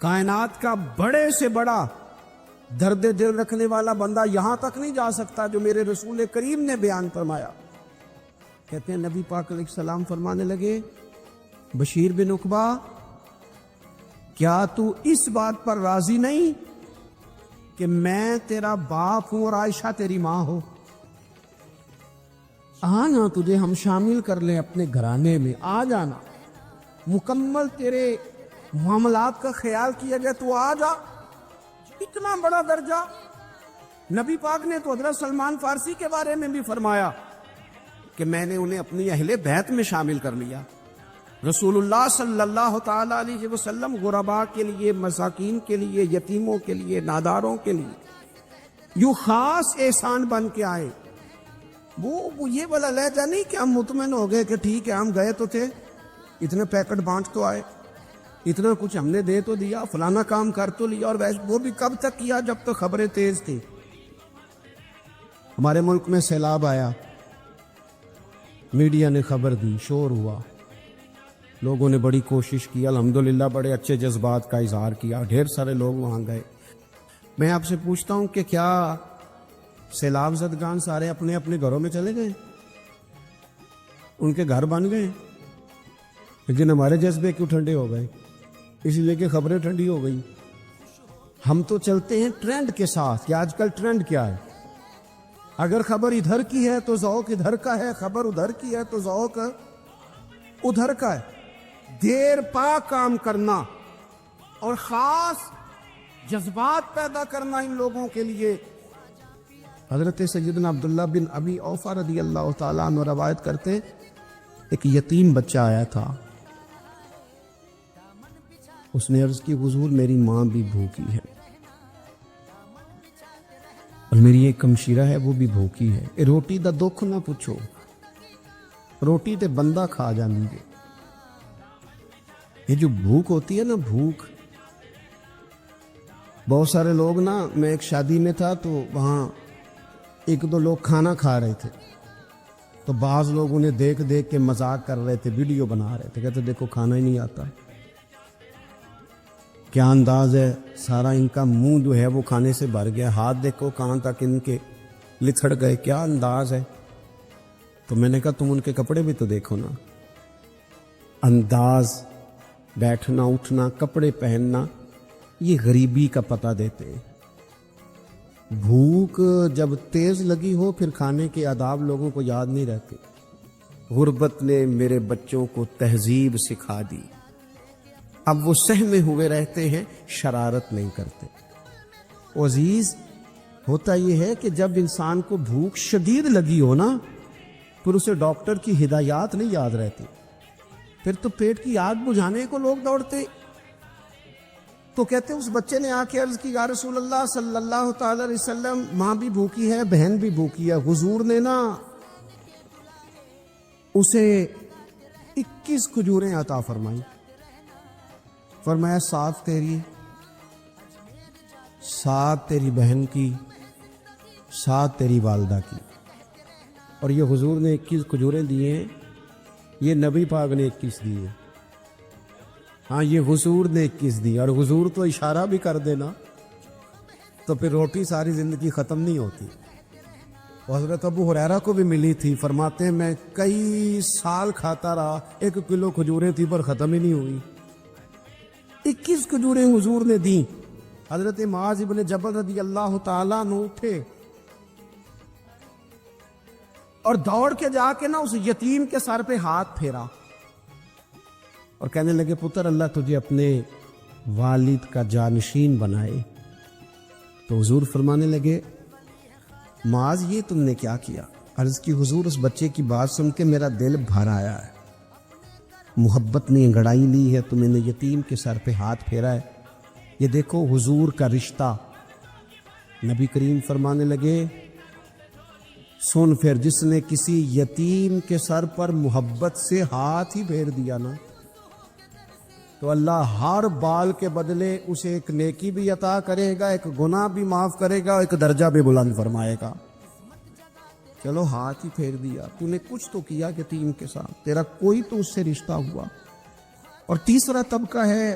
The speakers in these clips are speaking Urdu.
کائنات کا بڑے سے بڑا درد دل رکھنے والا بندہ یہاں تک نہیں جا سکتا جو میرے رسول کریم نے بیان فرمایا. کہتے ہیں نبی پاک علیہ السلام فرمانے لگے بشیر بن عقبہ کیا تو اس بات پر راضی نہیں کہ میں تیرا باپ ہوں اور عائشہ تیری ماں ہو؟ آنا تجھے ہم شامل کر لیں اپنے گھرانے میں، آ جانا، مکمل تیرے معاملات کا خیال کیا گیا، تو آ جا. اتنا بڑا درجہ. نبی پاک نے تو حضرت سلمان فارسی کے بارے میں بھی فرمایا کہ میں نے انہیں اپنی اہل بیت میں شامل کر لیا. رسول اللہ صلی اللہ تعالی علیہ وسلم غرباء کے لیے، مساکین کے لیے، یتیموں کے لیے، ناداروں کے لیے یوں خاص احسان بن کے آئے. وہ یہ والا لہجہ نہیں کہ ہم مطمئن ہو گئے کہ ٹھیک ہے ہم گئے تو تھے، اتنے پیکٹ بانٹ تو آئے، اتنا کچھ ہم نے دے تو دیا، فلانا کام کر تو لیا، اور ویسے وہ بھی کب تک کیا جب تک خبریں تیز تھی. ہمارے ملک میں سیلاب آیا، میڈیا نے خبر دی، شور ہوا، لوگوں نے بڑی کوشش کی، الحمدللہ بڑے اچھے جذبات کا اظہار کیا، ڈھیر سارے لوگ وہاں گئے. میں آپ سے پوچھتا ہوں کہ کیا سیلاب زدگان سارے اپنے اپنے گھروں میں چلے گئے؟ ان کے گھر بن گئے؟ لیکن ہمارے جذبے کیوں ٹھنڈے ہو گئے؟ اسی لیے کہ خبریں ٹھنڈی ہو گئی. ہم تو چلتے ہیں ٹرینڈ کے ساتھ کہ آج کل ٹرینڈ کیا ہے. اگر خبر ادھر کی ہے تو ذوق ادھر کا ہے، خبر ادھر کی ہے تو ذوق ادھر کا ہے. دیر پا کام کرنا اور خاص جذبات پیدا کرنا ان لوگوں کے لیے. حضرت سیدنا عبداللہ بن ابی اوفا رضی اللہ تعالیٰ عنہ روایت کرتے ایک یتیم بچہ آیا تھا. اس نے عرض کی حضور میری ماں بھی بھوکی ہے اور میری ایک کمشیرہ ہے وہ بھی بھوکی ہے، روٹی دا دکھ نہ پوچھو، روٹی تے بندہ کھا جانی گے. یہ جو بھوک ہوتی ہے نا، بھوک، بہت سارے لوگ نا، میں ایک شادی میں تھا تو وہاں ایک دو لوگ کھانا کھا رہے تھے تو بعض لوگ انہیں دیکھ دیکھ کے مذاق کر رہے تھے، ویڈیو بنا رہے تھے، کہتے دیکھو کھانا ہی نہیں آتا، کیا انداز ہے، سارا ان کا منہ جو ہے وہ کھانے سے بھر گیا، ہاتھ دیکھو کہاں تک ان کے لتھڑ گئے، کیا انداز ہے. تو میں نے کہا تم ان کے کپڑے بھی تو دیکھو نا. انداز، بیٹھنا اٹھنا، کپڑے پہننا، یہ غریبی کا پتہ دیتے ہیں. بھوک جب تیز لگی ہو پھر کھانے کے آداب لوگوں کو یاد نہیں رہتے. غربت نے میرے بچوں کو تہذیب سکھا دی، اب وہ سہمے ہوئے رہتے ہیں، شرارت نہیں کرتے. عزیز، ہوتا یہ ہے کہ جب انسان کو بھوک شدید لگی ہو نا، پھر اسے ڈاکٹر کی ہدایات نہیں یاد رہتی، پھر تو پیٹ کی آگ بجھانے کو لوگ دوڑتے. تو کہتے اس بچے نے آ کے عرض کی یا رسول اللہ صلی اللہ تعالی علیہ وسلم ماں بھی بھوکی ہے، بہن بھی بھوکی ہے. حضور نے نا اسے 21 کھجوریں عطا فرمائی. فرمایا 7 تیری، 7 تیری بہن کی، 7 تیری والدہ کی. اور یہ حضور نے 21 کھجوریں دیے ہیں، یہ نبی پاک نے 21 دیے. ہاں یہ حضور نے 21 دی، اور حضور تو اشارہ بھی کر دینا تو پھر روٹی ساری زندگی ختم نہیں ہوتی. حضرت ابو ہریرہ کو بھی ملی تھی، فرماتے ہیں میں کئی سال کھاتا رہا، 1 کلو کھجوریں تھی پر ختم ہی نہیں ہوئی. 21 کھجوریں حضور نے دیں. حضرت معاذ ابن جبل رضی اللہ تعالیٰ عنہ اٹھے اور دوڑ کے جا کے نا اس یتیم کے سر پہ ہاتھ پھیرا اور کہنے لگے پتر اللہ تجھے اپنے والد کا جانشین بنائے. تو حضور فرمانے لگے معاذ یہ تم نے کیا کیا؟ عرض کی حضور اس بچے کی بات سن کے میرا دل بھر آیا ہے، محبت نے انگڑائی لی ہے تو میں نے یتیم کے سر پہ ہاتھ پھیرا ہے. یہ دیکھو حضور کا رشتہ. نبی کریم فرمانے لگے سن پھر جس نے کسی یتیم کے سر پر محبت سے ہاتھ ہی پھیر دیا نا تو اللہ ہر بال کے بدلے اسے ایک نیکی بھی عطا کرے گا، ایک گناہ بھی معاف کرے گا، ایک درجہ بھی بلند فرمائے گا. چلو ہاتھ ہی پھیر دیا، تو نے کچھ تو کیا یتیم کے ساتھ، تیرا کوئی تو اس سے رشتہ ہوا. اور تیسرا طبقہ ہے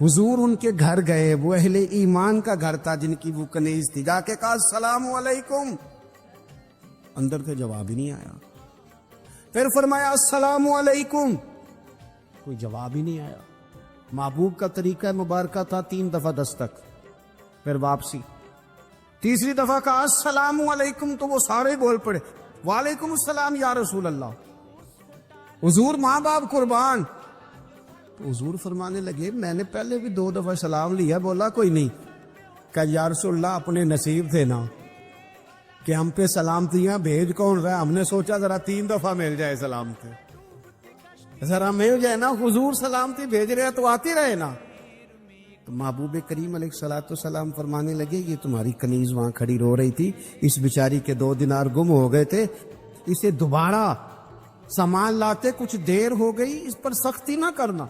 حضور ان کے گھر گئے، وہ اہل ایمان کا گھر تھا جن کی وہ کنیز تھی، جا کے کہا السلام علیکم، اندر سے جواب ہی نہیں آیا۔ پھر فرمایا السلام علیکم، کوئی جواب ہی نہیں آیا۔ محبوب کا طریقہ مبارکہ تھا 3 دفعہ دستک، پھر واپسی۔ تیسری دفعہ کہا السلام علیکم تو وہ سارے بول پڑے وعلیکم السلام یا رسول اللہ، حضور ماں باپ قربان۔ تو حضور فرمانے لگے میں نے پہلے بھی 2 دفعہ سلام لیا، بولا کوئی نہیں۔ کہ یا رسول اللہ اپنے نصیب تھے نا کہ ہم پہ سلامتیاں بھیج کون رہا ہے، ہم نے سوچا ذرا 3 دفعہ مل جائے سلامتی، ذرا مل جائے نا، حضور سلامتی بھیج رہے تو آتے رہے نا۔ تو محبوب کریم علیہ الصلوۃ والسلام فرمانے لگے یہ تمہاری کنیز وہاں کھڑی رو رہی تھی، اس بیچاری کے 2 دینار گم ہو گئے تھے، اسے دوبارہ سامان لاتے کچھ دیر ہو گئی، اس پر سختی نہ کرنا،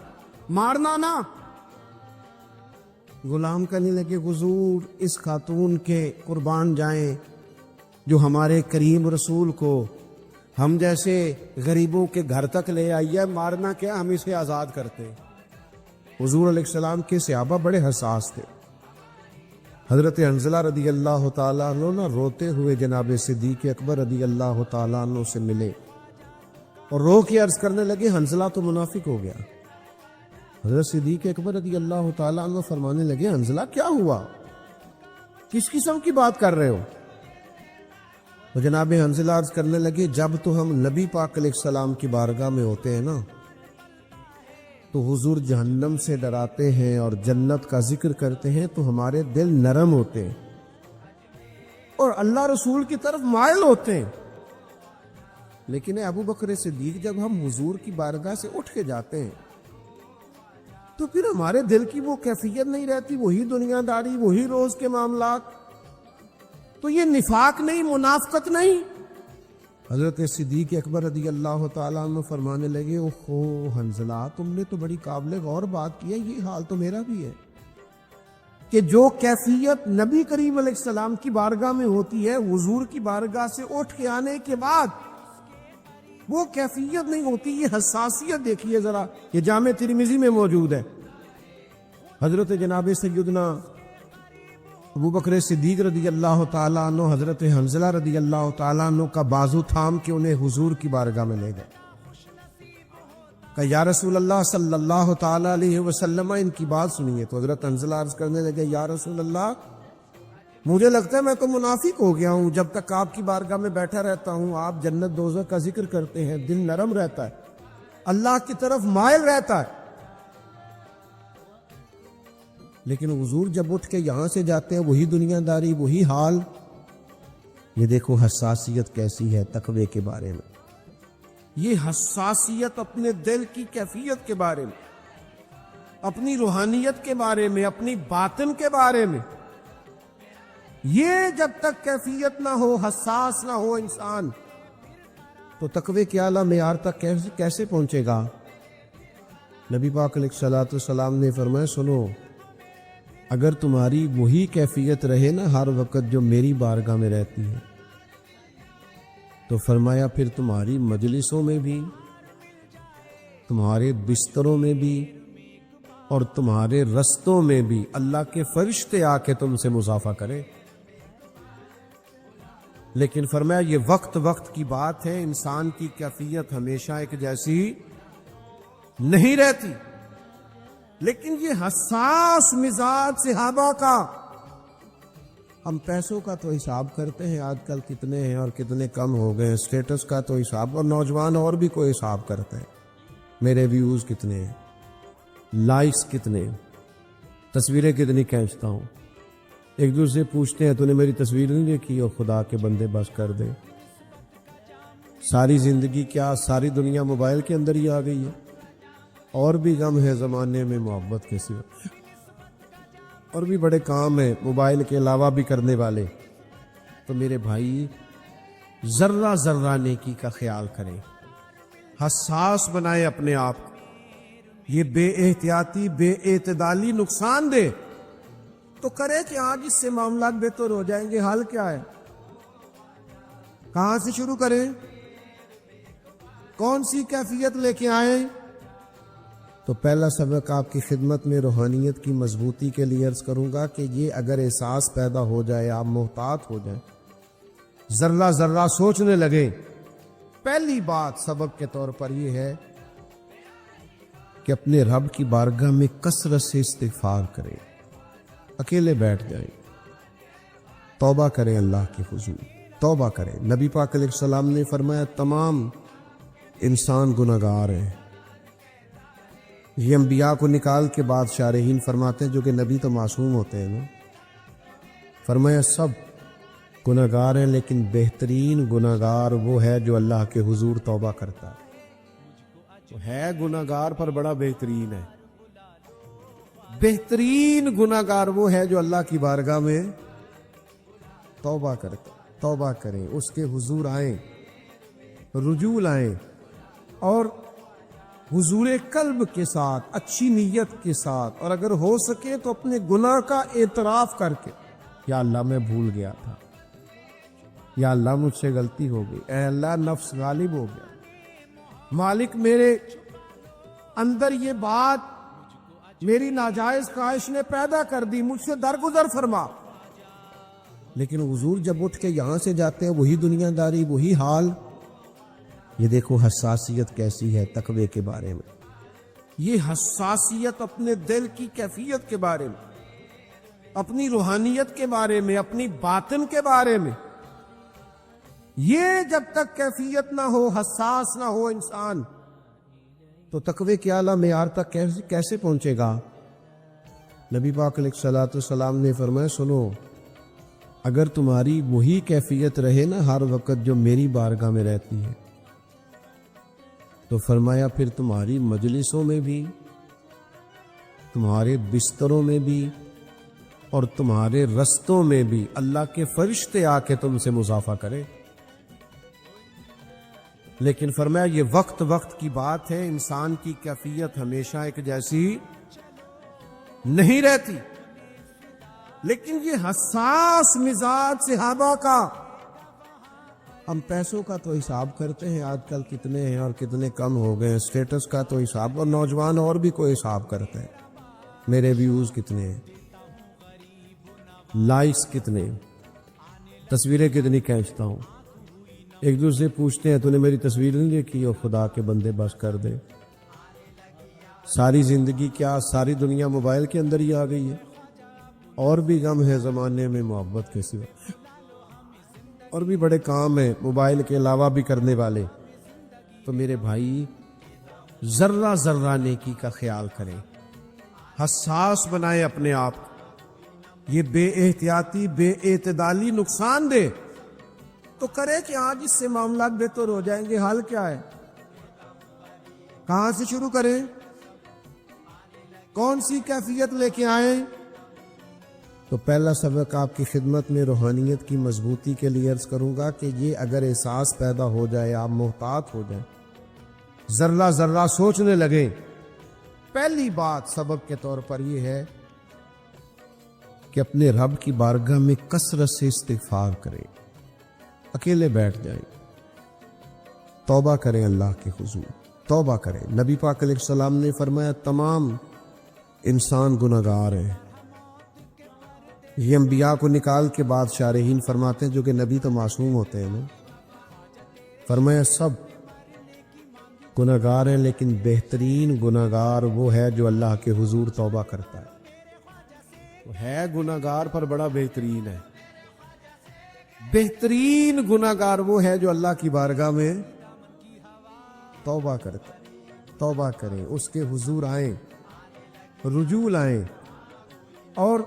مارنا نہ۔ غلام کہنے لگے حضور اس خاتون کے قربان جائیں جو ہمارے کریم رسول کو ہم جیسے غریبوں کے گھر تک لے آئی ہے، مارنا کیا، ہم اسے آزاد کرتے۔ حضور علیہ السلام کے صحابہ بڑے حساس تھے۔ حضرت حنظلہ رضی اللہ تعالیٰ عنہ نہ روتے ہوئے جناب صدیق اکبر رضی اللہ تعالیٰ عنہ سے ملے اور رو کے عرض کرنے لگے حنظلہ تو منافق ہو گیا۔ حضرت صدیق اکبر رضی اللہ تعالیٰ عنہ فرمانے لگے حنظلہ کیا ہوا، کس قسم کی بات کر رہے ہو؟ تو جناب حنظلہ عرض کرنے لگے جب تو ہم نبی پاک علیہ السلام کی بارگاہ میں ہوتے ہیں نا تو حضور جہنم سے ڈراتے ہیں اور جنت کا ذکر کرتے ہیں تو ہمارے دل نرم ہوتے ہیں اور اللہ رسول کی طرف مائل ہوتے ہیں، لیکن ابو بکر صدیق جب ہم حضور کی بارگاہ سے اٹھ کے جاتے ہیں تو پھر ہمارے دل کی وہ کیفیت نہیں رہتی، وہی دنیا داری، وہی روز کے معاملات۔ تو یہ نفاق نہیں، منافقت نہیں۔ حضرت صدیق اکبر رضی اللہ تعالیٰ عنہ فرمانے لگے اوہو حنظلہ تم نے تو بڑی قابل غور بات کی ہے، یہ حال تو میرا بھی ہے کہ جو کیفیت نبی کریم علیہ السلام کی بارگاہ میں ہوتی ہے، حضور کی بارگاہ سے اٹھ کے آنے کے بعد وہ کیفیت نہیں ہوتی۔ یہ حساسیت دیکھیے ذرا، یہ جامع ترمذی میں موجود ہے۔ حضرت جناب سیدنا ابو بکر صدیق رضی اللہ تعالیٰ عنہ حضرت حنظلہ رضی اللہ تعالیٰ عنہ کا بازو تھام کے انہیں حضور کی بارگاہ میں لے گئے کہ یا رسول اللہ صلی اللہ تعالیٰ علیہ وسلم ان کی بات سنیے۔ تو حضرت حنظلہ عرض کرنے لگے یا رسول اللہ مجھے لگتا ہے میں تو منافق ہو گیا ہوں، جب تک آپ کی بارگاہ میں بیٹھا رہتا ہوں آپ جنت دوزخ کا ذکر کرتے ہیں، دل نرم رہتا ہے، اللہ کی طرف مائل رہتا ہے، لیکن حضور جب اٹھ کے یہاں سے جاتے ہیں وہی دنیا داری، وہی حال۔ یہ دیکھو حساسیت کیسی ہے تقوی کے بارے میں، یہ حساسیت اپنے دل کی کیفیت کے بارے میں، اپنی روحانیت کے بارے میں، اپنی باطن کے بارے میں، یہ جب تک کیفیت نہ ہو، حساس نہ ہو انسان، تو تقوی کے اعلیٰ معیار تک کیسے پہنچے گا؟ نبی پاک علیہ الصلوۃ والسلام نے فرمایا سنو، اگر تمہاری وہی کیفیت رہے نا ہر وقت جو میری بارگاہ میں رہتی ہے، تو فرمایا پھر تمہاری مجلسوں میں بھی، تمہارے بستروں میں بھی اور تمہارے رستوں میں بھی اللہ کے فرشتے آ کے تم سے مصافحہ کریں۔ لیکن فرمایا یہ وقت وقت کی بات ہے، انسان کی کیفیت ہمیشہ ایک جیسی نہیں رہتی۔ لیکن یہ حساس مزاج صحابہ کا، ہم پیسوں کا تو حساب کرتے ہیں آج کل کتنے ہیں اور کتنے کم ہو گئے، سٹیٹس کا تو حساب، اور نوجوان اور بھی کوئی حساب کرتے ہیں، میرے ویوز کتنے ہیں، لائکس کتنے، تصویریں کتنی کھینچتا ہوں، ایک دوسرے پوچھتے ہیں تو نے میری تصویر نہیں دیکھی، اور خدا کے بندے بس کر دے، ساری زندگی کیا ساری دنیا موبائل کے اندر ہی آ گئی ہے، اور بھی غم ہے زمانے میں محبت کے سوا، اور بھی بڑے کام ہیں موبائل کے علاوہ بھی کرنے والے۔ تو میرے بھائی ذرہ ذرہ نیکی کا خیال کریں، حساس بنائیں اپنے آپ کو، یہ بے احتیاطی بے اعتدالی نقصان دے تو کرے کہ آج اس سے معاملات بہتر ہو جائیں گے۔ حال کیا ہے، کہاں سے شروع کریں، کون سی کیفیت لے کے آئیں؟ تو پہلا سبق آپ کی خدمت میں روحانیت کی مضبوطی کے لیے عرض کروں گا کہ یہ اگر احساس پیدا ہو جائے، آپ محتاط ہو جائیں، ذرہ ذرہ سوچنے لگیں، پہلی بات سبق کے طور پر یہ ہے کہ اپنے رب کی بارگاہ میں کثرت سے استغفار کریں، اکیلے بیٹھ جائیں، توبہ کریں، اللہ کے حضور توبہ کریں۔ نبی پاک علیہ السلام نے فرمایا تمام انسان گناہگار ہیں۔ یہ انبیاء کو نکال کے بعد شارحین فرماتے ہیں، جو کہ نبی تو معصوم ہوتے ہیں نا، فرمایا سب گناہگار ہیں، لیکن بہترین گناہگار وہ ہے جو اللہ کے حضور توبہ کرتا ہے۔ تو ہے گناہگار پر بڑا بہترین ہے، بہترین گناہگار وہ ہے جو اللہ کی بارگاہ میں توبہ کرتا، توبہ کریں، اس کے حضور آئیں، رجوع لائیں، اور حضور قلب کے ساتھ، اچھی نیت کے ساتھ، اور اگر ہو سکے تو اپنے گناہ کا اعتراف کر کے، یا اللہ میں بھول گیا تھا، یا اللہ مجھ سے غلطی ہو گئی، اے اللہ نفس غالب ہو گیا، مالک میرے اندر یہ بات میری ناجائز خواہش نے پیدا کر دی، مجھ سے درگزر فرما۔ لیکن حضور جب اٹھ کے یہاں سے جاتے ہیں وہی دنیا داری، وہی حال۔ یہ دیکھو حساسیت کیسی ہے تقوی کے بارے میں، یہ حساسیت اپنے دل کی کیفیت کے بارے میں، اپنی روحانیت کے بارے میں، اپنی باطن کے بارے میں، یہ جب تک کیفیت نہ ہو، حساس نہ ہو انسان، تو تقوی کے اعلیٰ معیار تک کیسے پہنچے گا؟ نبی پاک علیہ الصلوۃ والسلام نے فرمایا سنو، اگر تمہاری وہی کیفیت رہے نا ہر وقت جو میری بارگاہ میں رہتی ہے، تو فرمایا پھر تمہاری مجلسوں میں بھی، تمہارے بستروں میں بھی، اور تمہارے رستوں میں بھی اللہ کے فرشتے آ کے تم سے مصافحہ کریں۔ لیکن فرمایا یہ وقت وقت کی بات ہے، انسان کی کیفیت ہمیشہ ایک جیسی نہیں رہتی۔ لیکن یہ حساس مزاج صحابہ کا، ہم پیسوں کا تو حساب کرتے ہیں آج کل کتنے ہیں اور کتنے کم ہو گئے ہیں، سٹیٹس کا تو حساب، اور نوجوان اور بھی کوئی حساب کرتے ہیں، میرے ویوز کتنے ہیں، لائکس کتنے، تصویریں کتنی کھینچتا ہوں، ایک دوسرے پوچھتے ہیں تو نے میری تصویر نہیں دیکھی، اور خدا کے بندے بس کر دے، ساری زندگی کیا ساری دنیا موبائل کے اندر ہی آ گئی ہے، اور بھی غم ہے زمانے میں محبت کے سوا، اور بھی بڑے کام ہیں موبائل کے علاوہ بھی کرنے والے۔ تو میرے بھائی ذرہ ذرہ نیکی کا خیال کریں، حساس بنائیں اپنے آپ کو، یہ بے احتیاطی بے اعتدالی نقصان دے تو کرے کہ آج اس سے معاملات بہتر ہو جائیں گے۔ حال کیا ہے؟ کہاں سے شروع کریں؟ کون سی کیفیت لے کے آئیں؟ تو پہلا سبق آپ کی خدمت میں روحانیت کی مضبوطی کے لیے عرض کروں گا کہ یہ اگر احساس پیدا ہو جائے، آپ محتاط ہو جائیں، ذرہ ذرہ سوچنے لگیں، پہلی بات سبق کے طور پر یہ ہے کہ اپنے رب کی بارگاہ میں کثرت سے استغفار کریں، اکیلے بیٹھ جائیں، توبہ کریں، اللہ کے حضور توبہ کریں۔ نبی پاک علیہ السلام نے فرمایا تمام انسان گناہگار ہیں۔ یہ انبیاء کو نکال کے بعد شارحین فرماتے ہیں، جو کہ نبی تو معصوم ہوتے ہیں نا، فرمایا سب گناہگار ہیں، لیکن بہترین گناہگار وہ ہے جو اللہ کے حضور توبہ کرتا ہے۔ تو ہے گناہگار پر بڑا بہترین ہے، بہترین گناہگار وہ ہے جو اللہ کی بارگاہ میں توبہ کرتا ہے۔ توبہ کریں، اس کے حضور آئیں، رجوع لائیں، اور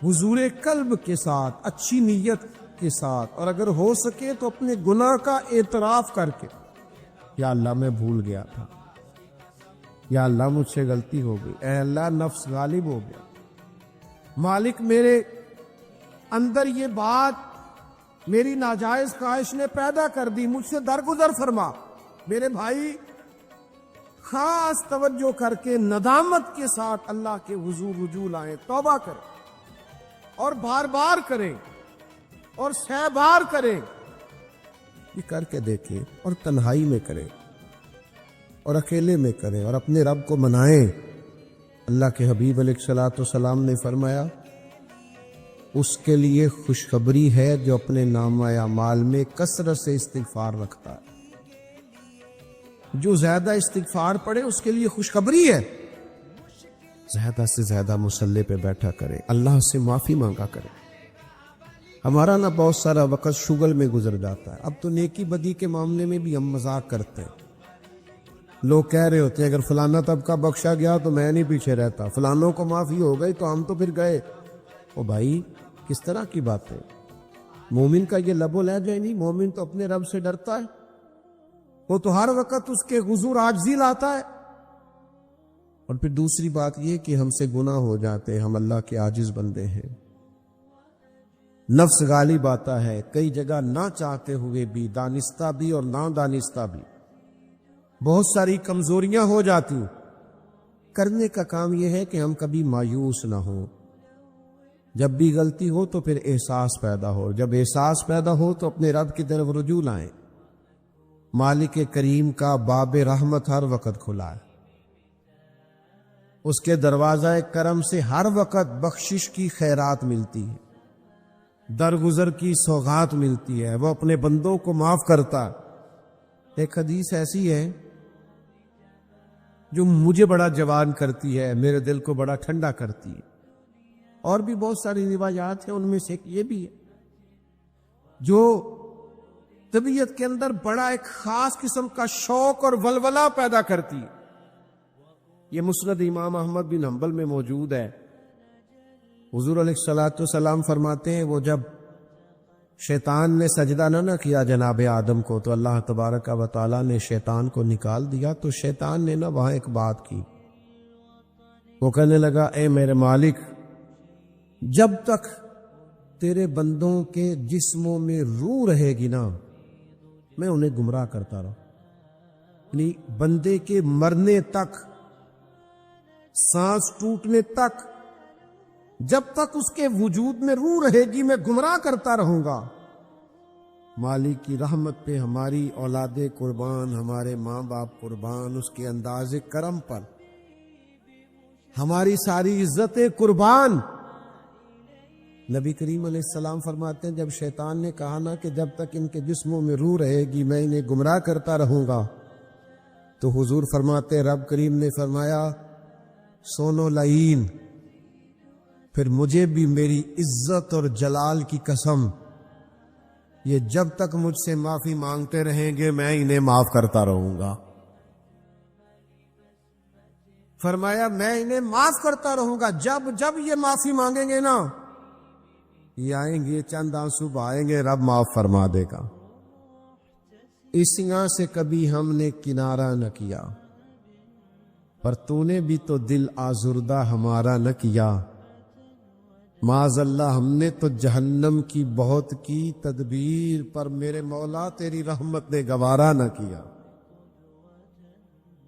حضور قلب کے ساتھ، اچھی نیت کے ساتھ، اور اگر ہو سکے تو اپنے گناہ کا اعتراف کر کے، یا اللہ میں بھول گیا تھا، یا اللہ مجھ سے غلطی ہو گئی، اے اللہ نفس غالب ہو گیا، مالک میرے اندر یہ بات میری ناجائز خواہش نے پیدا کر دی، مجھ سے درگزر فرما۔ میرے بھائی خاص توجہ کر کے ندامت کے ساتھ اللہ کے حضور رجوع لائیں، توبہ کریں، اور بار بار کریں، اور سہ بار کریں، یہ کر کے دیکھیں، اور تنہائی میں کریں، اور اکیلے میں کریں اور اپنے رب کو منائیں۔ اللہ کے حبیب علیہ الصلوۃ والسلام نے فرمایا اس کے لیے خوشخبری ہے جو اپنے نامہ اعمال میں کثرت سے استغفار رکھتا ہے۔ جو زیادہ استغفار پڑھے اس کے لیے خوشخبری ہے، زیادہ سے زیادہ مصلی پہ بیٹھا کرے، اللہ سے معافی مانگا کرے۔ ہمارا نا بہت سارا وقت شغل میں گزر جاتا ہے۔ اب تو نیکی بدی کے معاملے میں بھی ہم مذاق کرتے ہیں۔ لوگ کہہ رہے ہوتے ہیں اگر فلانا طبقہ بخشا گیا تو میں نہیں پیچھے رہتا، فلانوں کو معافی ہو گئی تو ہم تو پھر گئے۔ او بھائی کس طرح کی بات ہے؟ مومن کا یہ لب و لہجہ نہیں، مومن تو اپنے رب سے ڈرتا ہے، وہ تو ہر وقت اس کے حضور عاجزی لاتا ہے۔ اور پھر دوسری بات یہ کہ ہم سے گناہ ہو جاتے ہیں، ہم اللہ کے عاجز بندے ہیں، نفس غالب آتا ہے، کئی جگہ نہ چاہتے ہوئے بھی، دانستہ بھی اور نہ دانستہ بھی بہت ساری کمزوریاں ہو جاتی ہیں۔ کرنے کا کام یہ ہے کہ ہم کبھی مایوس نہ ہوں، جب بھی غلطی ہو تو پھر احساس پیدا ہو، جب احساس پیدا ہو تو اپنے رب کی طرف رجوع لائیں۔ مالک کریم کا باب رحمت ہر وقت کھلا ہے، اس کے دروازہ کرم سے ہر وقت بخشش کی خیرات ملتی ہے، درگزر کی سوغات ملتی ہے، وہ اپنے بندوں کو معاف کرتا ہے۔ ایک حدیث ایسی ہے جو مجھے بڑا جوان کرتی ہے، میرے دل کو بڑا ٹھنڈا کرتی ہے، اور بھی بہت ساری روایات ہیں، ان میں سے ایک یہ بھی ہے جو طبیعت کے اندر بڑا ایک خاص قسم کا شوق اور ولولہ پیدا کرتی ہے۔ یہ مسند امام احمد بن حنبل میں موجود ہے۔ حضور علیہ الصلوۃ والسلام فرماتے ہیں وہ جب شیطان نے سجدہ نہ کیا جناب آدم کو تو اللہ تبارک و تعالیٰ نے شیطان کو نکال دیا، تو شیطان نے نہ وہاں ایک بات کی، وہ کہنے لگا اے میرے مالک، جب تک تیرے بندوں کے جسموں میں روح رہے گی نا میں انہیں گمراہ کرتا رہا، یعنی بندے کے مرنے تک، سانس ٹوٹنے تک، جب تک اس کے وجود میں روح رہے گی میں گمراہ کرتا رہوں گا۔ مالک کی رحمت پہ ہماری اولادیں قربان، ہمارے ماں باپ قربان، اس کے انداز کرم پر ہماری ساری عزتیں قربان۔ نبی کریم علیہ السلام فرماتے ہیں جب شیطان نے کہا نا کہ جب تک ان کے جسموں میں روح رہے گی میں انہیں گمراہ کرتا رہوں گا، تو حضور فرماتے رب کریم نے فرمایا سونو لعین، پھر مجھے بھی میری عزت اور جلال کی قسم، یہ جب تک مجھ سے معافی مانگتے رہیں گے میں انہیں معاف کرتا رہوں گا۔ فرمایا میں انہیں معاف کرتا رہوں گا، جب جب یہ معافی مانگیں گے نا یہ آئیں گے، چند آنسو بہائیں گے، رب معاف فرما دے گا۔ اس یہاں سے کبھی ہم نے کنارہ نہ کیا، پر تو نے بھی تو دل آزردہ ہمارا نہ کیا، معاذ اللہ ہم نے تو جہنم کی بہت کی تدبیر، پر میرے مولا تیری رحمت نے گوارا نہ کیا،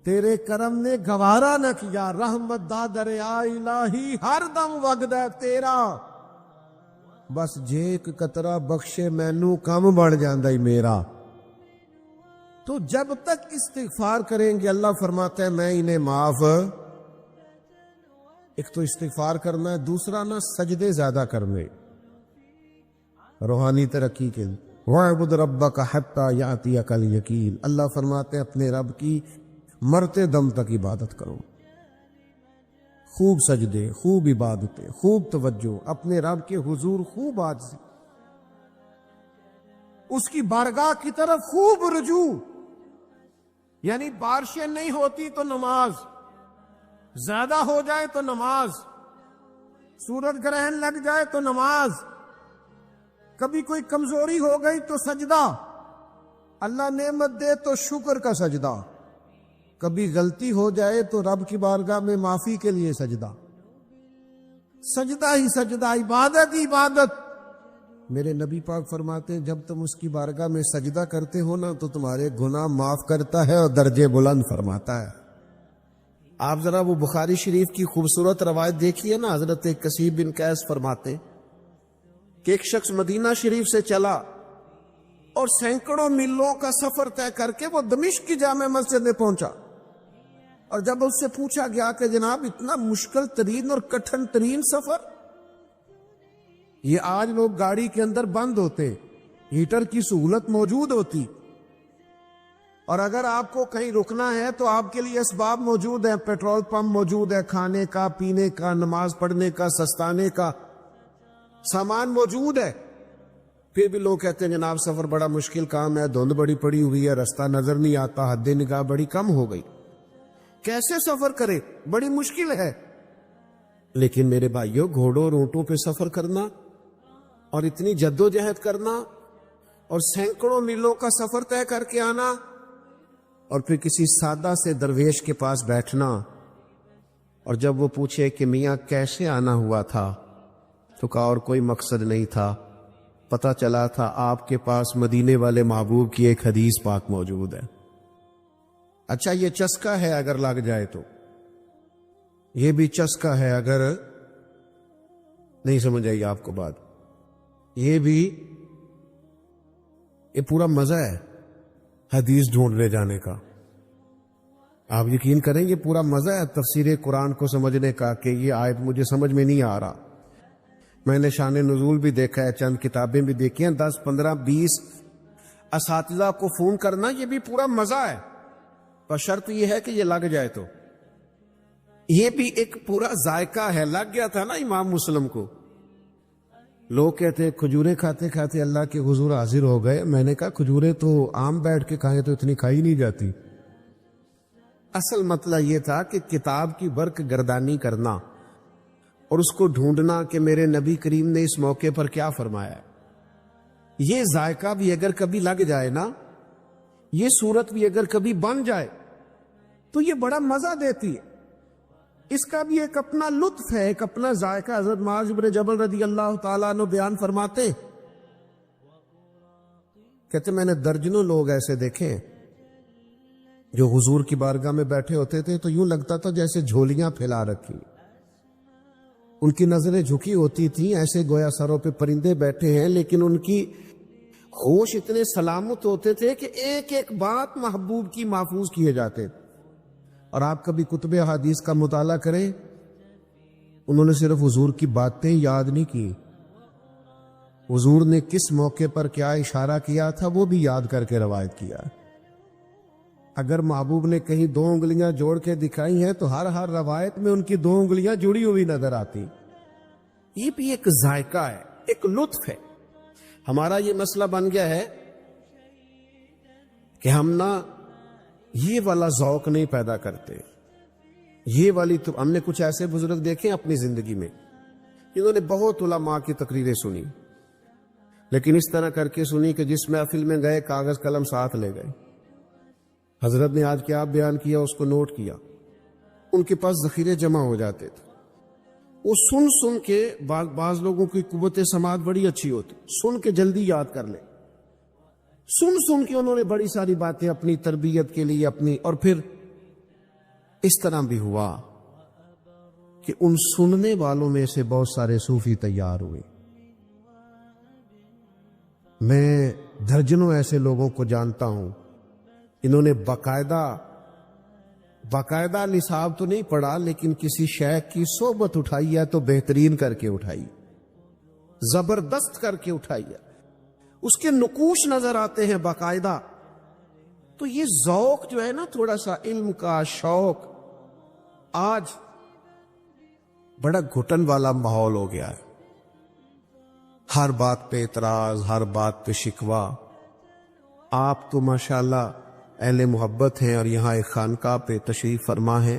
تیرے کرم نے گوارا نہ کیا، رحمت دا دریا الہی ہر دم وگدا تیرا، بس جے ایک قطرہ بخشے مینوں کم بڑھ جاندا ہی میرا۔ تو جب تک استغفار کریں گے اللہ فرماتا ہے میں انہیں معاف، ایک تو استغفار کرنا ہے، دوسرا نا سجدے زیادہ کرنے، روحانی ترقی کے وَاعْبُدْ رَبَّكَ حَتَّى يَأْتِيَكَ الْيَقِينُ، اللہ فرماتے ہیں اپنے رب کی مرتے دم تک عبادت کرو، خوب سجدے، خوب عبادتیں، خوب توجہ، اپنے رب کے حضور خوب عاجزی، اس کی بارگاہ کی طرف خوب رجوع، یعنی بارشیں نہیں ہوتی تو نماز، زیادہ ہو جائے تو نماز، سورج گرہن لگ جائے تو نماز، کبھی کوئی کمزوری ہو گئی تو سجدہ، اللہ نعمت دے تو شکر کا سجدہ، کبھی غلطی ہو جائے تو رب کی بارگاہ میں معافی کے لیے سجدہ، سجدہ ہی سجدہ، عبادت ہی عبادت۔ میرے نبی پاک فرماتے ہیں جب تم اس کی بارگاہ میں سجدہ کرتے ہو نا تو تمہارے گناہ معاف کرتا ہے اور درجے بلند فرماتا ہے۔ آپ ذرا وہ بخاری شریف کی خوبصورت روایت دیکھیے نا، حضرت کثیر بن قیس فرماتے کہ ایک شخص مدینہ شریف سے چلا اور سینکڑوں میلوں کا سفر طے کر کے وہ دمشق کی جامع مسجد میں پہنچا، اور جب اس سے پوچھا گیا کہ جناب اتنا مشکل ترین اور کٹھن ترین سفر، یہ آج لوگ گاڑی کے اندر بند ہوتے، ہیٹر کی سہولت موجود ہوتی، اور اگر آپ کو کہیں رکنا ہے تو آپ کے لیے اسباب موجود ہیں، پیٹرول پمپ موجود ہے، کھانے کا، پینے کا، نماز پڑھنے کا، سستانے کا سامان موجود ہے، پھر بھی لوگ کہتے ہیں جناب سفر بڑا مشکل کام ہے، دھند بڑی پڑی ہوئی ہے، رستہ نظر نہیں آتا، حد نگاہ بڑی کم ہو گئی، کیسے سفر کرے، بڑی مشکل ہے۔ لیکن میرے بھائیوں، گھوڑوں اور اونٹوں پہ سفر کرنا اور اتنی جدوجہد کرنا اور سینکڑوں میلوں کا سفر طے کر کے آنا، اور پھر کسی سادہ سے درویش کے پاس بیٹھنا، اور جب وہ پوچھے کہ میاں کیسے آنا ہوا تھا تو کہا اور کوئی مقصد نہیں تھا، پتہ چلا تھا آپ کے پاس مدینے والے محبوب کی ایک حدیث پاک موجود ہے۔ اچھا یہ چسکا ہے اگر لگ جائے تو، یہ بھی چسکا ہے اگر نہیں سمجھ آئی آپ کو بات، یہ پورا مزہ ہے حدیث ڈھونڈنے جانے کا۔ آپ یقین کریں یہ پورا مزہ ہے تفسیر قرآن کو سمجھنے کا کہ یہ آیت مجھے سمجھ میں نہیں آ رہا، میں نے شان نزول بھی دیکھا ہے، چند کتابیں بھی دیکھی ہیں، 10 15 20 اساتذہ کو فون کرنا، یہ بھی پورا مزہ ہے، پر شرط یہ ہے کہ یہ لگ جائے تو، یہ بھی ایک پورا ذائقہ ہے۔ لگ گیا تھا نا امام مسلم کو، لوگ کہتے ہیں کھجوریں کھاتے کھاتے اللہ کے حضور حاضر ہو گئے، میں نے کہا کھجوریں تو عام بیٹھ کے کھائیں تو اتنی کھائی نہیں جاتی۔ اصل مسئلہ یہ تھا کہ کتاب کی برق گردانی کرنا اور اس کو ڈھونڈنا کہ میرے نبی کریم نے اس موقع پر کیا فرمایا ہے، یہ ذائقہ بھی اگر کبھی لگ جائے نا، یہ صورت بھی اگر کبھی بن جائے تو یہ بڑا مزہ دیتی ہے، اس کا بھی ایک اپنا لطف ہے، ایک اپنا ذائقہ۔ حضرت معاذ بن جبل رضی اللہ تعالیٰ عنہ بیان فرماتے، کہتے میں نے درجنوں لوگ ایسے دیکھے جو حضور کی بارگاہ میں بیٹھے ہوتے تھے تو یوں لگتا تھا جیسے جھولیاں پھیلا رکھی، ان کی نظریں جھکی ہوتی تھیں ایسے گویا سروں پہ پرندے بیٹھے ہیں، لیکن ان کی ہوش اتنے سلامت ہوتے تھے کہ ایک ایک بات محبوب کی محفوظ کیے جاتے تھے۔ اور آپ کبھی کتب احادیث کا مطالعہ کریں، انہوں نے صرف حضور کی باتیں یاد نہیں کی، حضور نے کس موقع پر کیا اشارہ کیا تھا وہ بھی یاد کر کے روایت کیا۔ اگر محبوب نے کہیں 2 انگلیاں جوڑ کے دکھائی ہیں تو ہر روایت میں ان کی 2 انگلیاں جڑی ہوئی نظر آتی۔ یہ بھی ایک ذائقہ ہے، ایک لطف ہے۔ ہمارا یہ مسئلہ بن گیا ہے کہ ہم نہ یہ والا ذوق نہیں پیدا کرتے، یہ والی تو ہم نے کچھ ایسے بزرگ دیکھے اپنی زندگی میں جنہوں نے بہت علماء کی تقریریں سنی، لیکن اس طرح کر کے سنی کہ جس محفل میں گئے کاغذ قلم ساتھ لے گئے، حضرت نے آج کیا بیان کیا اس کو نوٹ کیا، ان کے پاس ذخیرے جمع ہو جاتے تھے، وہ سن کے بعض لوگوں کی قوت سماعت بڑی اچھی ہوتی، سن کے جلدی یاد کر لے، سن کے انہوں نے بڑی ساری باتیں اپنی تربیت کے لیے اپنی، اور پھر اس طرح بھی ہوا کہ ان سننے والوں میں سے بہت سارے صوفی تیار ہوئے۔ میں درجنوں ایسے لوگوں کو جانتا ہوں انہوں نے باقاعدہ نصاب تو نہیں پڑھا، لیکن کسی شیخ کی صحبت اٹھائی ہے تو بہترین کر کے اٹھائی، زبردست کر کے اٹھائی ہے، اس کے نقوش نظر آتے ہیں باقاعدہ۔ تو یہ ذوق جو ہے نا، تھوڑا سا علم کا شوق، آج بڑا گھٹن والا ماحول ہو گیا ہے، ہر بات پہ اعتراض، ہر بات پہ شکوہ۔ آپ تو ماشاءاللہ اہل محبت ہیں اور یہاں ایک خانقاہ پہ تشریف فرما ہے،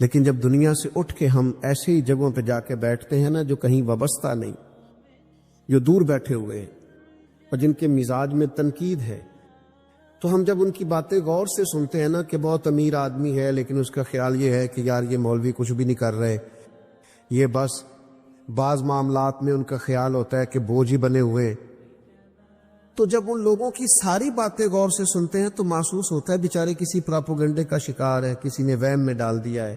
لیکن جب دنیا سے اٹھ کے ہم ایسے ہی جگہوں پہ جا کے بیٹھتے ہیں نا جو کہیں وابستہ نہیں، جو دور بیٹھے ہوئے ہیں اور جن کے مزاج میں تنقید ہے، تو ہم جب ان کی باتیں غور سے سنتے ہیں نا کہ بہت امیر آدمی ہے لیکن اس کا خیال یہ ہے کہ یار یہ مولوی کچھ بھی نہیں کر رہے، یہ بس بعض معاملات میں ان کا خیال ہوتا ہے کہ بوجھ ہی بنے ہوئے، تو جب ان لوگوں کی ساری باتیں غور سے سنتے ہیں تو محسوس ہوتا ہے بیچارے کسی پراپوگنڈے کا شکار ہے، کسی نے وہم میں ڈال دیا ہے۔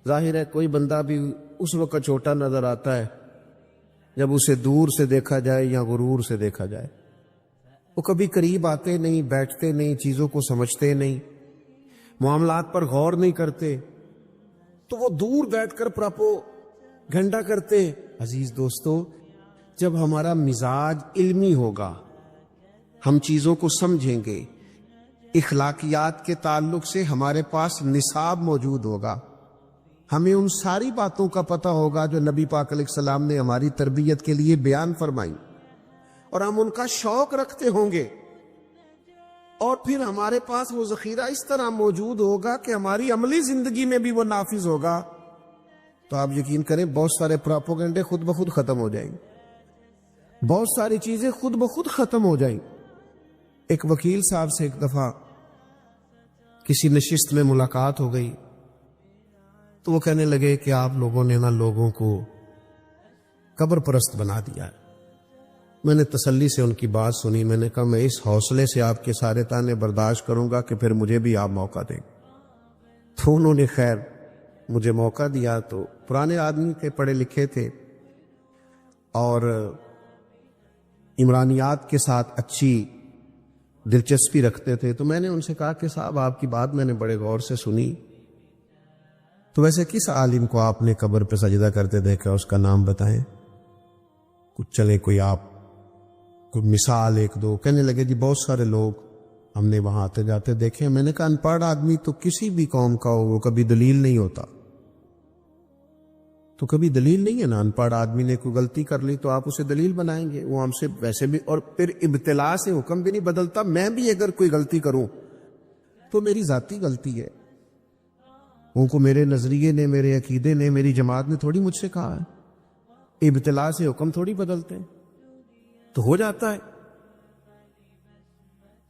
ظاہر ہے کوئی بندہ بھی اس وقت چھوٹا نظر آتا ہے جب اسے دور سے دیکھا جائے یا غرور سے دیکھا جائے، وہ کبھی قریب آتے نہیں، بیٹھتے نہیں، چیزوں کو سمجھتے نہیں، معاملات پر غور نہیں کرتے تو وہ دور بیٹھ کر پراپوگنڈا کرتے. عزیز دوستو، جب ہمارا مزاج علمی ہوگا، ہم چیزوں کو سمجھیں گے، اخلاقیات کے تعلق سے ہمارے پاس نصاب موجود ہوگا، ہمیں ان ساری باتوں کا پتہ ہوگا جو نبی پاک علیہ السلام نے ہماری تربیت کے لیے بیان فرمائی، اور ہم ان کا شوق رکھتے ہوں گے، اور پھر ہمارے پاس وہ ذخیرہ اس طرح موجود ہوگا کہ ہماری عملی زندگی میں بھی وہ نافذ ہوگا، تو آپ یقین کریں بہت سارے پراپوگنڈے خود بخود ختم ہو جائیں گے، بہت ساری چیزیں خود بخود ختم ہو جائیں. ایک وکیل صاحب سے ایک دفعہ کسی نشست میں ملاقات ہو گئی تو وہ کہنے لگے کہ آپ لوگوں نے نا لوگوں کو قبر پرست بنا دیا ہے. میں نے تسلی سے ان کی بات سنی. میں نے کہا میں اس حوصلے سے آپ کے سارے تانے برداشت کروں گا کہ پھر مجھے بھی آپ موقع دیں. تو انہوں نے خیر مجھے موقع دیا. تو پرانے آدمی کے پڑھے لکھے تھے اور عمرانیات کے ساتھ اچھی دلچسپی رکھتے تھے. تو میں نے ان سے کہا کہ صاحب آپ کی بات میں نے بڑے غور سے سنی، تو ویسے کس عالم کو آپ نے قبر پہ سجدہ کرتے دیکھا، اس کا نام بتائیں. کچھ چلے کوئی آپ کوئی مثال ایک دو. کہنے لگے جی بہت سارے لوگ ہم نے وہاں آتے جاتے دیکھے. میں نے کہا ان پڑھ آدمی تو کسی بھی قوم کا ہو وہ کبھی دلیل نہیں ہوتا، تو کبھی دلیل نہیں ہے نا. ان پڑھ آدمی نے کوئی غلطی کر لی تو آپ اسے دلیل بنائیں گے، وہ ہم سے ویسے بھی. اور پھر ابتلا سے حکم بھی نہیں بدلتا. میں بھی اگر کوئی غلطی کروں تو میری ذاتی غلطی ہے، ان کو میرے نظریے نے، میرے عقیدے نے، میری جماعت نے تھوڑی مجھ سے کہا ہے. ابتلا سے حکم تھوڑی بدلتے ہیں، تو ہو جاتا ہے.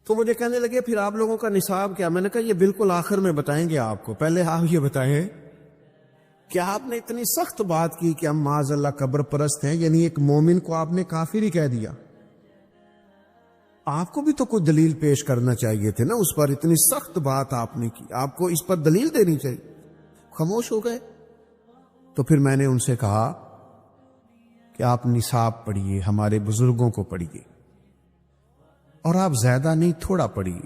تو مجھے کہنے لگے پھر آپ لوگوں کا نصاب کیا. میں نے کہا یہ بالکل آخر میں بتائیں گے آپ کو، پہلے آپ یہ بتائیں کہ آپ نے اتنی سخت بات کی کہ ہم معاذ اللہ قبر پرست ہیں، یعنی ایک مومن کو آپ نے کافر ہی کہہ دیا. آپ کو بھی تو کوئی دلیل پیش کرنا چاہیے تھے نا اس پر. اتنی سخت بات آپ نے کی، آپ کو اس پر دلیل دینی چاہیے. خاموش ہو گئے. تو پھر میں نے ان سے کہا کہ آپ نصاب پڑھیے، ہمارے بزرگوں کو پڑھیے، اور آپ زیادہ نہیں تھوڑا پڑھیے.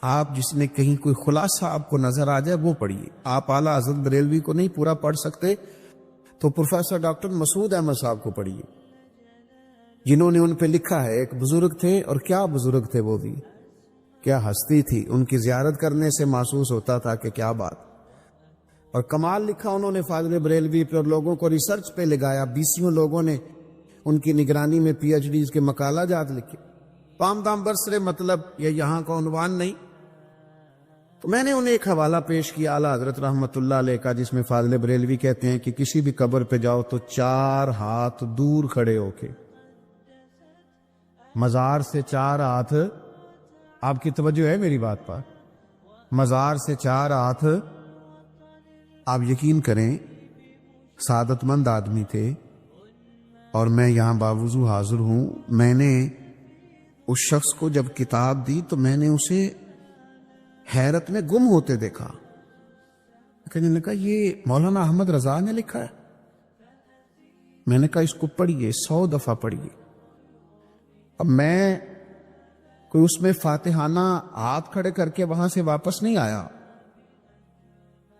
آپ جس نے کہیں کوئی خلاصہ آپ کو نظر آ جائے وہ پڑھیے. آپ اعلیٰ حضرت بریلوی کو نہیں پورا پڑھ سکتے تو پروفیسر ڈاکٹر مسعود احمد صاحب کو پڑھیے، جنہوں نے ان پہ لکھا ہے. ایک بزرگ تھے، اور کیا بزرگ تھے، وہ بھی کیا ہستی تھی. ان کی زیارت کرنے سے محسوس ہوتا تھا کہ کیا بات. اور کمال لکھا انہوں نے فاضل بریلوی پہ، اور لوگوں کو ریسرچ پہ لگایا. 20 لوگوں نے ان کی نگرانی میں پی ایچ ڈیز کے مقالہ جات لکھے. پام دام برسرے مطلب یہ یہاں کا عنوان نہیں. تو میں نے انہیں ایک حوالہ پیش کیا اعلیٰ حضرت رحمت اللہ علیہ کا، جس میں فاضل بریلوی کہتے ہیں کہ کسی بھی قبر پہ جاؤ تو 4 ہاتھ دور کھڑے ہو کے، مزار سے 4 ہاتھ. آپ کی توجہ ہے میری بات پر؟ مزار سے 4 ہاتھ. آپ یقین کریں سعادت مند آدمی تھے، اور میں یہاں باوضو حاضر ہوں. میں نے اس شخص کو جب کتاب دی تو میں نے اسے حیرت میں گم ہوتے دیکھا. کہنے لگا یہ مولانا احمد رضا نے لکھا ہے. میں نے کہا اس کو پڑھیے، 100 دفعہ پڑھیے. اب میں کوئی اس میں فاتحانہ ہاتھ کھڑے کر کے وہاں سے واپس نہیں آیا.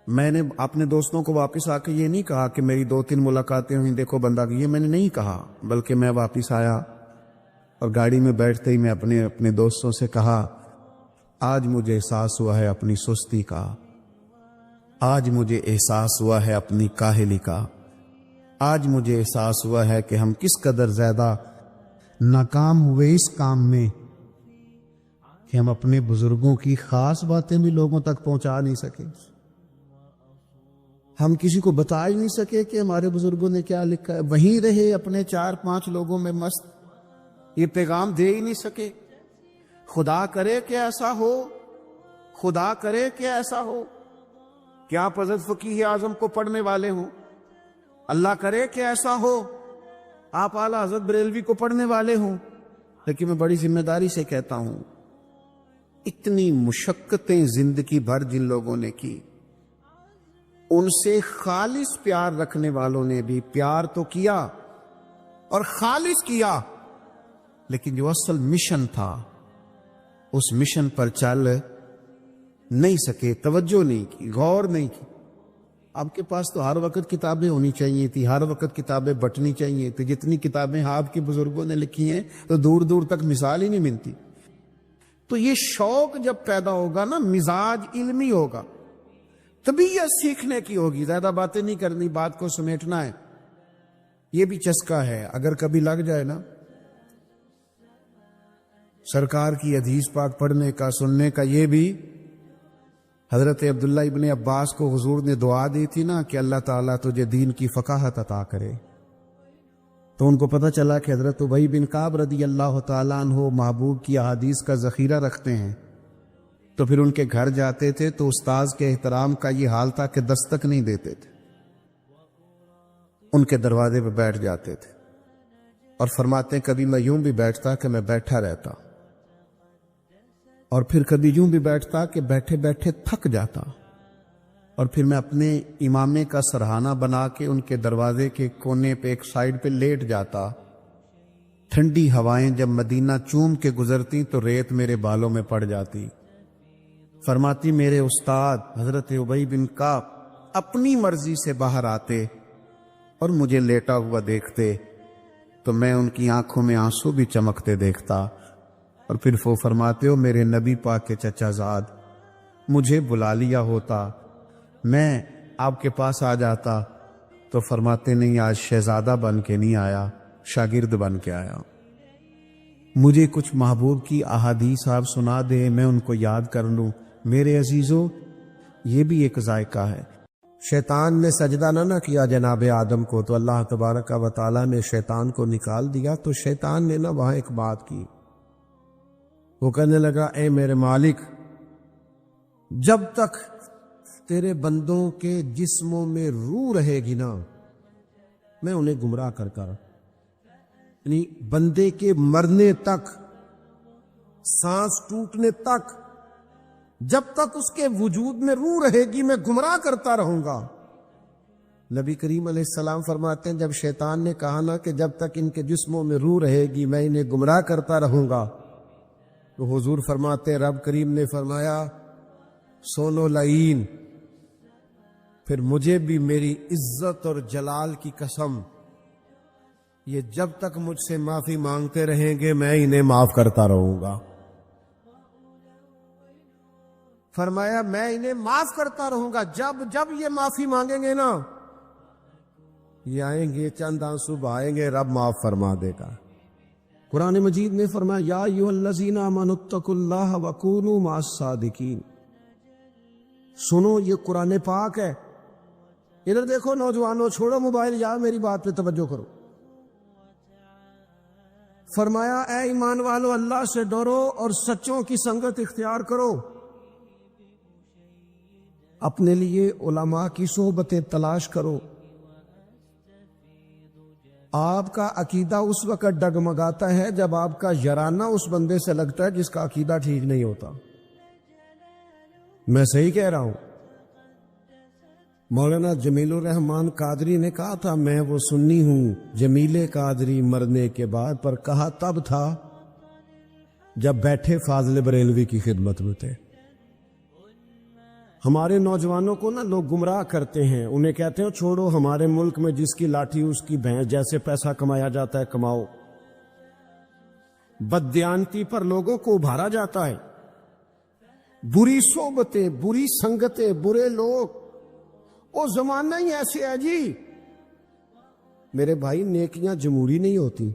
میں نے اپنے دوستوں کو واپس آ کے یہ نہیں کہا کہ میری 2-3 ملاقاتیں ہوئیں، دیکھو بندہ، یہ میں نے نہیں کہا. بلکہ میں واپس آیا اور گاڑی میں بیٹھتے ہی میں اپنے دوستوں سے کہا آج مجھے احساس ہوا ہے اپنی سستی کا، آج مجھے احساس ہوا ہے اپنی کاہلی کا، آج مجھے احساس ہوا ہے کہ ہم کس قدر زیادہ ناکام ہوئے اس کام میں کہ ہم اپنے بزرگوں کی خاص باتیں بھی لوگوں تک پہنچا نہیں سکے. ہم کسی کو بتا ہی نہیں سکے کہ ہمارے بزرگوں نے کیا لکھا ہے. وہیں رہے اپنے 4-5 لوگوں میں مست، یہ پیغام دے ہی نہیں سکے. خدا کرے کہ ایسا ہو، خدا کرے کہ ایسا ہو کہ آپ حضرت فقیہ اعظم کو پڑھنے والے ہوں. اللہ کرے کہ ایسا ہو آپ اعلیٰ حضرت بریلوی کو پڑھنے والے ہوں. لیکن میں بڑی ذمہ داری سے کہتا ہوں، اتنی مشقتیں زندگی بھر جن لوگوں نے کی، ان سے خالص پیار رکھنے والوں نے بھی پیار تو کیا اور خالص کیا، لیکن جو اصل مشن تھا اس مشن پر چل نہیں سکے، توجہ نہیں کی، غور نہیں کی۔ آپ کے پاس تو ہر وقت کتابیں ہونی چاہیے تھی، ہر وقت کتابیں بٹنی چاہیے تھی، جتنی کتابیں آپ کے بزرگوں نے لکھی ہیں تو دور دور تک مثال ہی نہیں ملتی۔ تو یہ شوق جب پیدا ہوگا نا، مزاج علمی ہوگا، طبیعت سیکھنے کی ہوگی، زیادہ باتیں نہیں کرنی، بات کو سمیٹنا ہے۔ یہ بھی چسکا ہے، اگر کبھی لگ جائے نا سرکار کی حدیث پاک پڑھنے کا، سننے کا، یہ بھی حضرت عبداللہ ابن عباس کو حضور نے دعا دی تھی نا کہ اللہ تعالیٰ تجھے دین کی فقاہت عطا کرے، تو ان کو پتہ چلا کہ حضرت ابی بن کعب رضی اللہ تعالیٰ عنہ محبوب کی احادیث کا ذخیرہ رکھتے ہیں، تو پھر ان کے گھر جاتے تھے تو استاذ کے احترام کا یہ حال تھا کہ دستک نہیں دیتے تھے، ان کے دروازے پہ بیٹھ جاتے تھے، اور فرماتے ہیں کبھی میں یوں بھی بیٹھتا کہ میں بیٹھا رہتا، اور پھر کبھی یوں بھی بیٹھتا کہ بیٹھے بیٹھے تھک جاتا، اور پھر میں اپنے امامے کا سرہانہ بنا کے ان کے دروازے کے کونے پہ ایک سائیڈ پہ لیٹ جاتا۔ ٹھنڈی ہوائیں جب مدینہ چوم کے گزرتی تو ریت میرے بالوں میں پڑ جاتی۔ فرماتی میرے استاد حضرت ابی بن کعب اپنی مرضی سے باہر آتے اور مجھے لیٹا ہوا دیکھتے تو میں ان کی آنکھوں میں آنسو بھی چمکتے دیکھتا، اور پھر وہ فرماتے ہو میرے نبی پاک کے چچا زاد مجھے بلا لیا ہوتا، میں آپ کے پاس آ جاتا، تو فرماتے نہیں آج شہزادہ بن کے نہیں آیا، شاگرد بن کے آیا۔ مجھے کچھ محبوب کی احادیث آپ سنا دے، میں ان کو یاد کر لوں۔ میرے عزیزوں، یہ بھی ایک ذائقہ ہے۔ شیطان نے سجدہ نہ کیا جناب آدم کو، تو اللہ تبارک و تعالیٰ نے شیطان کو نکال دیا، تو شیطان نے وہاں ایک بات کی، وہ کہنے لگا اے میرے مالک، جب تک تیرے بندوں کے جسموں میں روح رہے گی نا، میں انہیں گمراہ کرتا رہا، یعنی بندے کے مرنے تک، سانس ٹوٹنے تک، جب تک اس کے وجود میں روح رہے گی میں گمراہ کرتا رہوں گا۔ نبی کریم علیہ السلام فرماتے ہیں جب شیطان نے کہا نا کہ جب تک ان کے جسموں میں روح رہے گی میں انہیں گمراہ کرتا رہوں گا، تو حضور فرماتے ہیں رب کریم نے فرمایا سونو لعین، پھر مجھے بھی میری عزت اور جلال کی قسم، یہ جب تک مجھ سے معافی مانگتے رہیں گے میں انہیں معاف کرتا رہوں گا۔ فرمایا میں انہیں معاف کرتا رہوں گا، جب یہ معافی مانگیں گے نا، یہ آئیں گے چند آنسو بہائیں گے، رب معاف فرما دے گا۔ قرآن مجید نے فرمایا یا ایھا الذین آمنوا اتقوا اللہ وکونوا مع الصادقین۔ سنو یہ قرآن پاک ہے، ادھر دیکھو نوجوانوں، چھوڑو موبائل، یا میری بات پہ توجہ کرو۔ فرمایا اے ایمان والو اللہ سے ڈرو اور سچوں کی سنگت اختیار کرو، اپنے لیے علماء کی صحبتیں تلاش کرو۔ آپ کا عقیدہ اس وقت ڈگمگاتا ہے جب آپ کا یارانہ اس بندے سے لگتا ہے جس کا عقیدہ ٹھیک نہیں ہوتا۔ میں صحیح کہہ رہا ہوں؟ مولانا جمیل الرحمان قادری نے کہا تھا میں وہ سنی ہوں جمیل قادری مرنے کے بعد، پر کہا تب تھا جب بیٹھے فاضل بریلوی کی خدمت میں تھے۔ ہمارے نوجوانوں کو نا لوگ گمراہ کرتے ہیں، انہیں کہتے ہیں چھوڑو ہمارے ملک میں جس کی لاٹھی اس کی بھینس، جیسے پیسہ کمایا جاتا ہے کماؤ۔ بددیانتی پر لوگوں کو ابھارا جاتا ہے، بری صحبتیں، بری سنگتیں، برے لوگ، وہ زمانہ ہی ایسے ہے جی۔ میرے بھائی نیکیاں جمہوری نہیں ہوتی،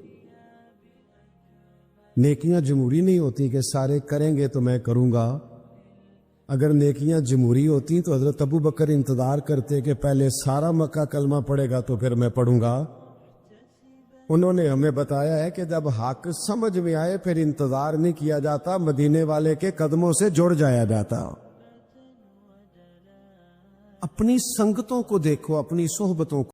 نیکیاں جمہوری نہیں ہوتی کہ سارے کریں گے تو میں کروں گا۔ اگر نیکیاں جمہوری ہوتی تو حضرت ابو بکر انتظار کرتے کہ پہلے سارا مکہ کلمہ پڑھے گا تو پھر میں پڑھوں گا۔ انہوں نے ہمیں بتایا ہے کہ جب حق سمجھ میں آئے پھر انتظار نہیں کیا جاتا، مدینے والے کے قدموں سے جڑ جایا جاتا۔ اپنی سنگتوں کو دیکھو، اپنی صحبتوں کو